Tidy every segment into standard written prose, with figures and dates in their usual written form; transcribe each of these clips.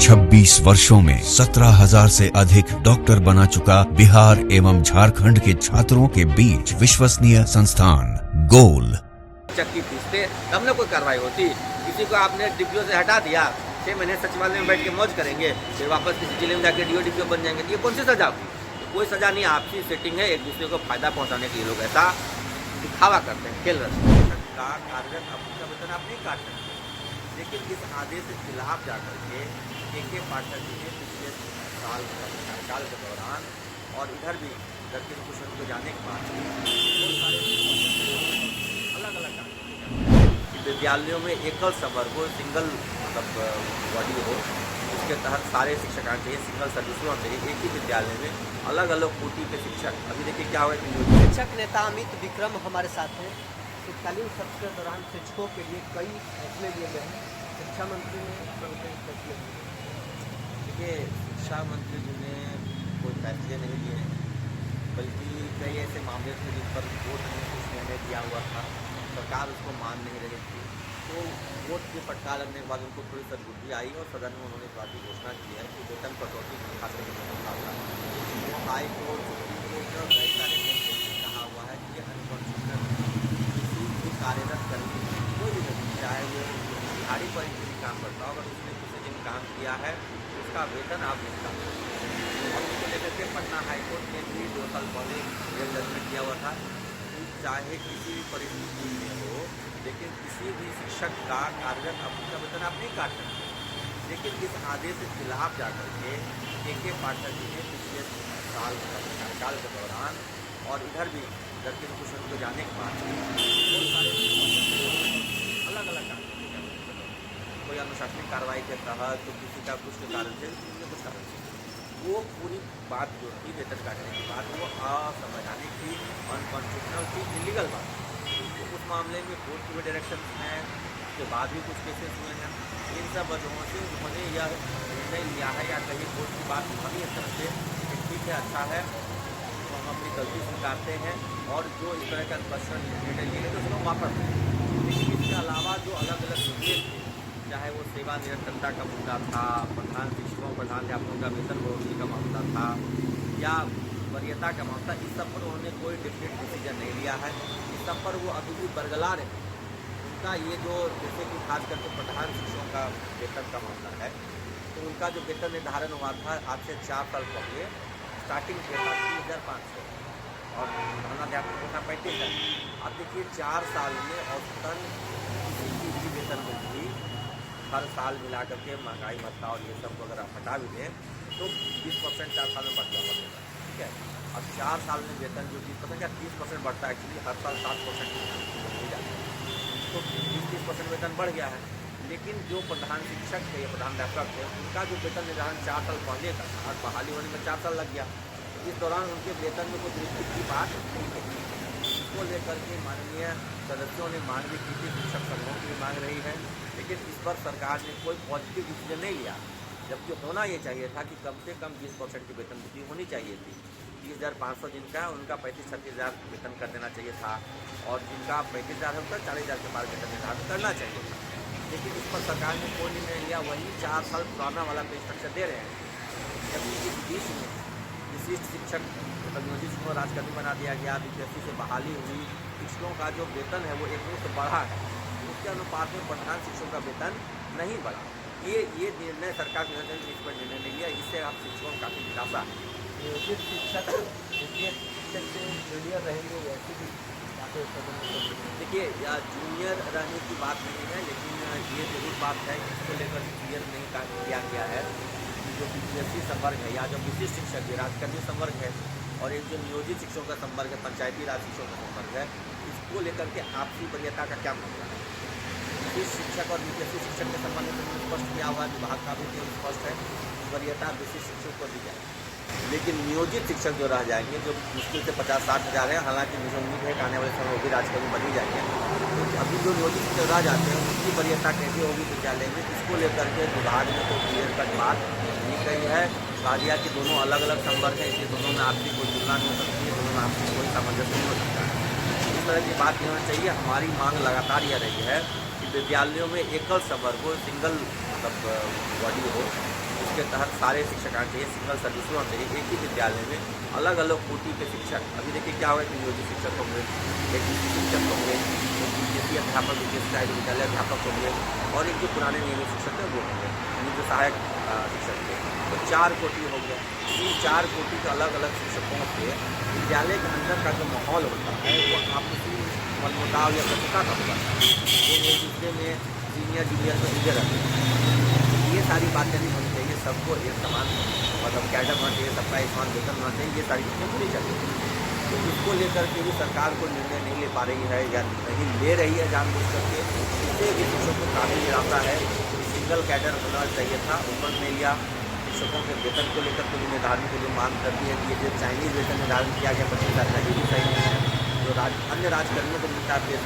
26 वर्षों में 17,000 से अधिक डॉक्टर बना चुका बिहार एवं झारखंड के छात्रों के बीच विश्वसनीय संस्थान गोल। चक्की पीसते तब न कोई कार्रवाई होती। किसी को आपने डीपीओ से हटा दिया, 6 महीने सचिवालय में बैठ के मौज करेंगे, फिर वापस किसी जिले में जाकर डीओ बन जाएंगे। ये कौन सी सजा हुई? कोई सजा नहीं, आपसी सेटिंग है। एक दूसरे को फायदा पहुंचाने के लिए लोग ऐसा दिखावा करते हैं, खेल रहे हैं। कार्यरत अपना वेतन आप नहीं काट सकते, लेकिन इस आदेश के खिलाफ जाकर के के पाठक जी ने पिछले साल कार्यकाल के दौरान और इधर भी दक्षिण कुशल को जाने के बाद अलग अलग विद्यालयों में एकल समर हो, सिंगल मतलब बॉडी हो, इसके तहत सारे शिक्षक आने चाहिए, सिंगल सर्विस होना चाहिए। एक ही विद्यालय में अलग अलग कोटि के शिक्षक। अभी देखिए क्या हुआ कि शिक्षक नेता अमित विक्रम हमारे साथ हैं। शीतकालीन सत्र के दौरान शिक्षकों के लिए कई फैसले लिए गए हैं। शिक्षा मंत्री ने फैसले लिए। देखिए, शिक्षा मंत्री जी ने कोई फैसले नहीं लिए हैं, बल्कि कई ऐसे मामले थे जिन पर कोर्ट ने कुछ निर्णय दिया हुआ था, सरकार उसको मान नहीं रही थी। तो कोर्ट के फटकार लगने के बाद उनको थोड़ी सदबुद्धि आई और सदन में उन्होंने इस बात की घोषणा की है कि वेतन कटौती खास करके हाई कोर्ट, सुप्रीम कोर्ट और कई सारे कहा हुआ है कि ये अनकॉन्स्टिट्यूशनल किसी भी कार्यरत कर्मी कोई भी व्यक्ति, चाहे वो दिहाड़ी पर ही काम करता हो, अगर उसने किसी दिन काम किया है उसका वेतन आप नहीं काट सकते। और उसको लेकर के पटना हाईकोर्ट ने भी 2 साल पहले ये जजमेंट दिया हुआ था कि चाहे किसी भी परिस्थिति में हो, लेकिन किसी भी शिक्षक का कार्यरत अपना वेतन आप नहीं काट सकते। लेकिन इस आदेश के खिलाफ जाकर के पाठक जी ने पिछले साल कार्यकाल के दौरान और इधर भी दक्षिण कुशल को जाने के बाद अलग अलग काम, कोई अनुशासनिक कार्रवाई के तहत, तो किसी का कुछ के कारण से, कुछ कारण से वो पूरी बात जो थी वेतन काटने की बात, वो असंवैधानिक थी, अनकॉन्स्टिट्यूशनल थी, इलीगल बात। तो उस मामले में कोर्ट की भी डायरेक्शन हैं, उसके बाद भी कुछ केसेस हुए हैं। इन सब वजहों से उन्होंने यह निर्णय लिया है, या कहीं कोर्ट की बात उठानी इस तरह से ठीक है, अच्छा है, तो हम अपनी गलती स्वीकारते हैं और जो इस तरह का स्पष्ट निर्णय लिए तो उसको वापस दें। लेकिन इसके अलावा जो अलग अलग मुद्दे थे, चाहे वो सेवा निरंतरता का मुद्दा था, प्रधान शिक्षकों प्रधानाध्यापकों का वेतन बढ़ोतरी का मामला था, या वरीयता का मामला, इस सब पर उन्होंने कोई डिफिनेट डिसीजन नहीं लिया है। इस सब पर वो अभी भी बरकरार है। उनका ये जो जैसे कि खास करके प्रधान शिक्षकों का वेतन का मामला है, तो उनका जो वेतन निर्धारण हुआ था आज से 4 साल पहले, स्टार्टिंग था 3,500 और प्रधानाध्यापकों का 35,000। अब देखिए 4 साल में औसतन किसी की वेतन वृद्धि हर साल मिला करके महंगाई भत्ता और ये सब अगर आप हटा भी दें तो 20% 4 साल में बढ़ जाएगा, ठीक है। अब 4 साल में वेतन जो 20% या 30% बढ़ता है, एक्चुअली हर साल 7% मिल जाता है, तो 20-30% वेतन बढ़ गया है। लेकिन जो प्रधान शिक्षक थे या प्रधानाध्यापक थे, उनका जो वेतन निर्धारण 4 साल पहले था, आज बहाली होने में 4 साल लग गया। इस दौरान उनके वेतन में कोई वृद्धि की बात नहीं है। इसको लेकर के माननीय सदस्यों ने मांग भी की थी, शिक्षक संघों की भी मांग रही है, लेकिन इस पर सरकार ने कोई पॉजिटिव डिसीजन नहीं लिया। जबकि होना ये चाहिए था कि कम से कम 20% की वेतन वृद्धि होनी चाहिए थी। 30,500 जिनका है उनका 35-36,000 वेतन कर देना चाहिए था, और जिनका 35,000 है उनका 40,000 के पार वेतन निर्धारण करना चाहिए था। लेकिन इस पर सरकार ने कोई निर्णय लिया, वही 4 साल पुराना वाला पे स्ट्रक्चर दे रहे हैं। जबकि इस बीच में विशिष्ट शिक्षक नियोजित को राजकर्मी बना दिया गया, बीपीएससी से बहाली हुई, शिक्षकों का जो वेतन है वो 1 से बढ़ा है, उसके अनुपात में प्रधान शिक्षकों का वेतन नहीं बढ़ा। ये निर्णय सरकार ने इस पर निर्णय नहीं लिया, इससे आप शिक्षकों को काफ़ी निराशा है। नियोजित शिक्षक शिक्षक से जूनियर रहेंगे, वैसे भी देखिए, जूनियर रहने की बात नहीं है, लेकिन ये जरूर बात है इसको लेकर क्लियर नहीं किया गया है कि जो बीपीएससी संवर्ग है या जो विशिष्ट शिक्षक है, राजकर्मी संवर्ग है, और एक जो नियोजित शिक्षकों का संवर्ग है, पंचायती राज शिक्षकों का संवर्ग है, इसको लेकर के आपसी वरीयता का क्या मामला है? विशिष्ट शिक्षक और बीपीएससी शिक्षक के संबंध में स्पष्ट किया हुआ है, विभाग का भी स्पष्ट है, वरीयता विशिष्ट शिक्षक को दी जाए। लेकिन नियोजित शिक्षक जो रह जाएंगे, जो मुश्किल से 50-60 हज़ार है, हालांकि मुझे उम्मीद है कि आने वाले समय में भी राजकर्मी बन ही जाएंगे, तो अभी जो नियोजित शिक्षक रह जाते हैं उनकी वरीयता कैसी होगी विद्यालय में, इसको लेकर के विभाग ने कोई क्लियर कट बात नहीं कही है। कहा गया कि दोनों अलग अलग संवर्ग हैं, इसलिए दोनों में आपसी कोई तुलना नहीं हो सकती है, दोनों में आपसी कोई सामंजस्य नहीं हो सकता है। इस तरह की बात नहीं होनी चाहिए। हमारी मांग लगातार यह रही है कि विद्यालयों में एकल संवर्ग हो, सिंगल मतलब बॉडी हो, जिसके तहत सारे शिक्षक आना चाहिए, सिंगल सर्विस होना चाहिए। एक ही विद्यालय में अलग अलग कोटि के शिक्षक, अभी देखिए क्या हुआ कि नियोजित शिक्षक होंगे, एक शिक्षक होंगे, एक बीपीएससी अध्यापक, बीपीएससी विद्यालय अध्यापक होंगे, और एक जो पुराने नियमित शिक्षक थे वो होंगे, यानी जो सहायक शिक्षक थे। तो 4 कोटि हो गया। इन 4 कोटि के अलग अलग शिक्षकों के विद्यालय के अंदर का जो माहौल होता है वो आपसी मनमुटाव या शत्रुता का होता है, वो एक दूसरे में सीनियर जूनियर में उलझे रहते हैं। ये सारी बातें नहीं होनी चाहिए, सबको एक समान मतलब कैडर होना चाहिए, सबका एक समान वेतन होना चाहिए, ये सारी चीज़ें होनी चाहिए। तो इसको लेकर के भी सरकार को निर्णय नहीं ले पा रही है या नहीं ले रही है जानबूझ करके। इससे भी शिक्षकों को काफ़ी निराशा है। सिंगल कैडर होना चाहिए था, ऊपर में लिया। शिक्षकों के वेतन को लेकर के भी निर्धारण के लिए मांग करती है कि ये जो चाइनीज़ वेतन निर्धारण किया गया 25,000 का, ये भी सही नहीं है। जो अन्य राज्यकर्मियों को मिलता है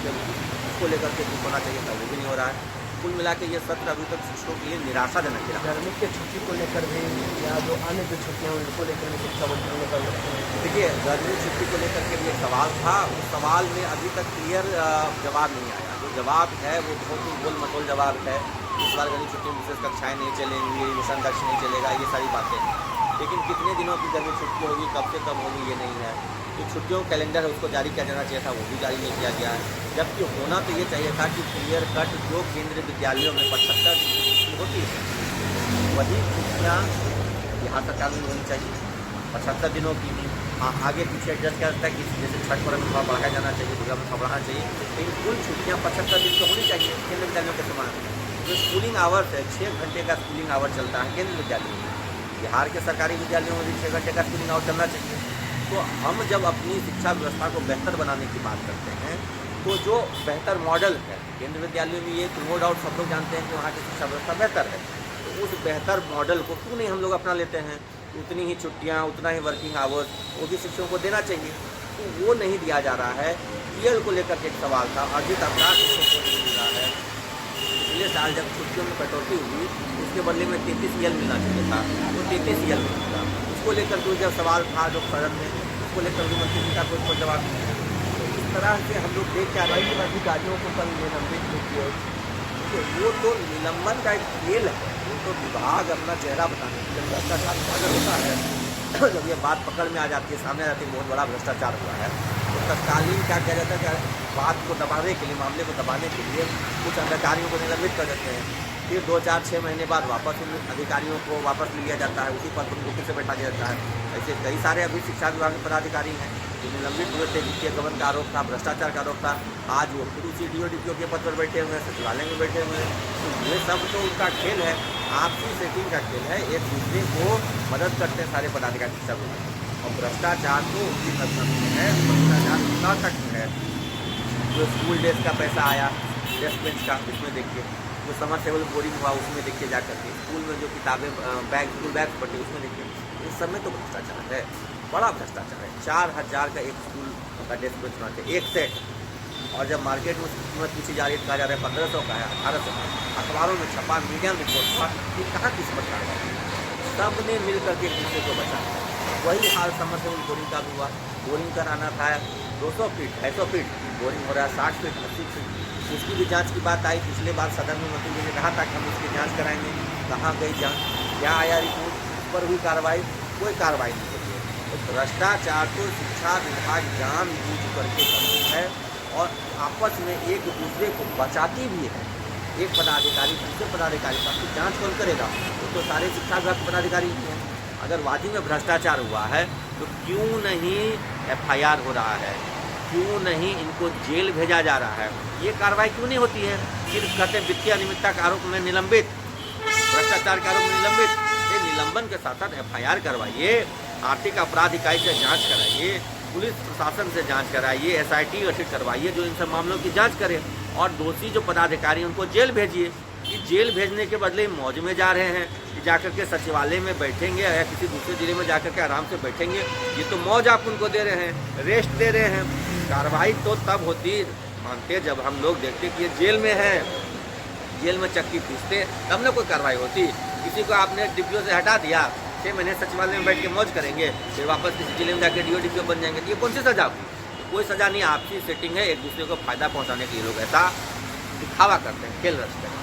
उसको लेकर के कुछ होना चाहिए था, वो भी नहीं हो रहा है। कुल मिला के ये सत्र अभी तक शिक्षकों के लिए निराशाजनक रहा। गर्मी की छुट्टी को लेकर भी या जो अन्य जो छुट्टियाँ उनको लेकर भी शिक्षा मंत्री ने कल देखिए, गर्मी छुट्टी को लेकर के भी एक सवाल था, उस सवाल में अभी तक क्लियर जवाब नहीं आया। जो जवाब है वो बहुत ही गोल मटोल जवाब है। इस बार गर्मी छुट्टी में विशेष कक्षाएँ नहीं चलेंगी, मिशन कक्ष नहीं चलेगा, ये सारी बातें हैं। लेकिन कितने दिनों की गर्मी छुट्टी होगी, कब से कब होगी, ये नहीं है। जो छुट्टियों का कैलेंडर है उसको जारी किया जाना चाहिए था, वो भी जारी नहीं किया गया है। जबकि होना तो ये चाहिए था कि क्लियर कट जो केंद्रीय विद्यालयों में 75 छुट्टी होती है वही छुट्टियाँ बिहार सरकार में होनी चाहिए, 75 दिनों की भी। हाँ, आगे पीछे एडजस्ट किया जाता है कि जैसे छठ पर्व में थोड़ा बढ़ाया जाना चाहिए, दुर्गा में थोड़ा बढ़ाना चाहिए, लेकिन कुल छुट्टियाँ 75 दिन तो होनी चाहिए केंद्रीय विद्यालयों के समान। जो स्कूलिंग आवर्स है, 6 घंटे का स्कूलिंग आवर चलता है केंद्रीय विद्यालयों में, बिहार के सरकारी विद्यालयों में भी 6 घंटे का स्कूलिंग आवर चलना चाहिए। तो हम जब अपनी शिक्षा व्यवस्था को बेहतर बनाने की बात करते हैं तो जो बेहतर मॉडल है केंद्रीय विद्यालयों में, ये नो डाउट सब लोग जानते हैं कि वहाँ की शिक्षा व्यवस्था बेहतर है, तो उस बेहतर मॉडल को क्यों नहीं हम लोग अपना लेते हैं। उतनी ही छुट्टियाँ, उतना ही वर्किंग आवर्स वो भी शिक्षकों को देना चाहिए, तो वो नहीं दिया जा रहा है। पीएल को लेकर के एक सवाल था, अर्जित अपराध शिक्षकों को नहीं मिल रहा है। पिछले साल जब छुट्टियों में कटौती हुई उसके बदले में 33 EL मिलना चाहिए था, वो 33 EL नहीं मिला। उसको लेकर जो जब सवाल था जो सदन में, उसको लेकर मंत्री जी का कोई जवाब नहीं है। तो इस तरह से हम लोग देख क्या रहे हैं अधिकारियों को कल निलंबित किया। वो तो निलंबन का एक खेल है, वो तो विभाग अपना चेहरा बताने के लिए भ्रष्टाचार अगर होता है जब ये बात पकड़ में आ जाती है, सामने आ जाती है बहुत बड़ा भ्रष्टाचार हुआ है, तो तत्कालीन क्या किया जाता है कि बात को दबाने के लिए, मामले को दबाने के लिए कुछ अधिकारियों को निलंबित कर देते हैं। फिर 2-4-6 महीने बाद वापस उन अधिकारियों को वापस लिया जाता है, उसी पद पर उनको फिर से बैठा दिया जाता है। ऐसे कई सारे अभी शिक्षा विभाग के पदाधिकारी हैं जो निलंबित हुए थे, वित्तीय गबन का आरोप था, भ्रष्टाचार का आरोप था, आज वो फिर उसी DO के पद पर बैठे हुए हैं, सचिवालय में बैठे हुए हैं। तो ये सब तो उनका खेल है, आपसी सेटिंग का खेल है, एक दूसरे को मदद करते हैं सारे पदाधिकारी शिक्षा विभाग। और भ्रष्टाचार तो उसी मतलब में है, भ्रष्टाचार उतना तक है। जो स्कूल डेस्क का पैसा आया, डेस्क बेंच का, इसमें देखिए, जो समरसेबल बोरिंग हुआ उसमें देखिए जा करके, स्कूल में जो किताबें बैग स्कूल बैग पढ़े उसमें देखिए, इस सब में तो भ्रष्टाचार है, बड़ा भ्रष्टाचार है। 4,000 का एक स्कूल का डेस्क बेंच बनाते एक सेट, और जब मार्केट में कीमत पूछी जा रही है, कहा जा रहा है 1500 का है, 1800 का, अखबारों में छपा, मीडिया में रिपोर्ट, ये कहाँ किस्मत का है। सब ने मिल करके एक दूसरे को बचाया। वही हाल समरसेबल बोरिंग का भी हुआ। बोरिंग कराना था 200 फीट, 250 फीट, बोरिंग हो रहा है 60 फीट, 80 फीट। उसकी भी जांच की बात आई पिछले बार सदन में, मंत्री जी ने कहा था कि हम उसकी जांच कराएंगे। कहाँ गई जांच, क्या आया रिपोर्ट, उस पर हुई कार्रवाई, कोई कार्रवाई नहीं होती है। तो भ्रष्टाचार को शिक्षा विभाग जानबूझ करके करती है और आपस में एक दूसरे को बचाती भी है। एक पदाधिकारी दूसरे पदाधिकारी का तो जाँच कौन करेगा, तो सारे शिक्षा विभाग के पदाधिकारी ही हैं। अगर वाजिब में भ्रष्टाचार हुआ है तो क्यों नहीं FIR हो रहा है, क्यों नहीं इनको जेल भेजा जा रहा है, ये कार्रवाई क्यों नहीं होती है। फिर कहते वित्तीय अनियमितता के आरोप में निलंबित, भ्रष्टाचार के आरोप में निलंबित। ये निलंबन के साथ साथ FIR करवाइए, आर्थिक अपराध इकाई से जांच कराइए, पुलिस प्रशासन से जांच कराइए, SIT गठित करवाइए जो इन सब मामलों की जांच करे, और दोषी जो पदाधिकारी उनको जेल भेजिए। कि जेल भेजने के बदले मौज में जा रहे हैं कि जाकर के सचिवालय में बैठेंगे या किसी दूसरे जिले में जाकर के आराम से बैठेंगे, ये तो मौज आप उनको दे रहे हैं, रेस्ट दे रहे हैं। कार्रवाई तो तब होती मानते जब हम लोग देखते कि ये जेल में है, जेल में चक्की पीसते, तब ना कोई कार्रवाई होती। किसी को आपने डिप्टी से हटा दिया, 6 महीने सचिवालय में बैठ के मौज करेंगे, फिर वापस किसी जिले में जाकर DO बन जाएंगे, तो ये कौन सी सजा हुई। कोई सजा नहीं, आपसी सेटिंग है, एक दूसरे को फायदा पहुँचाने के लिए लोग ऐसा दिखावा करते हैं, खेल रचते हैं।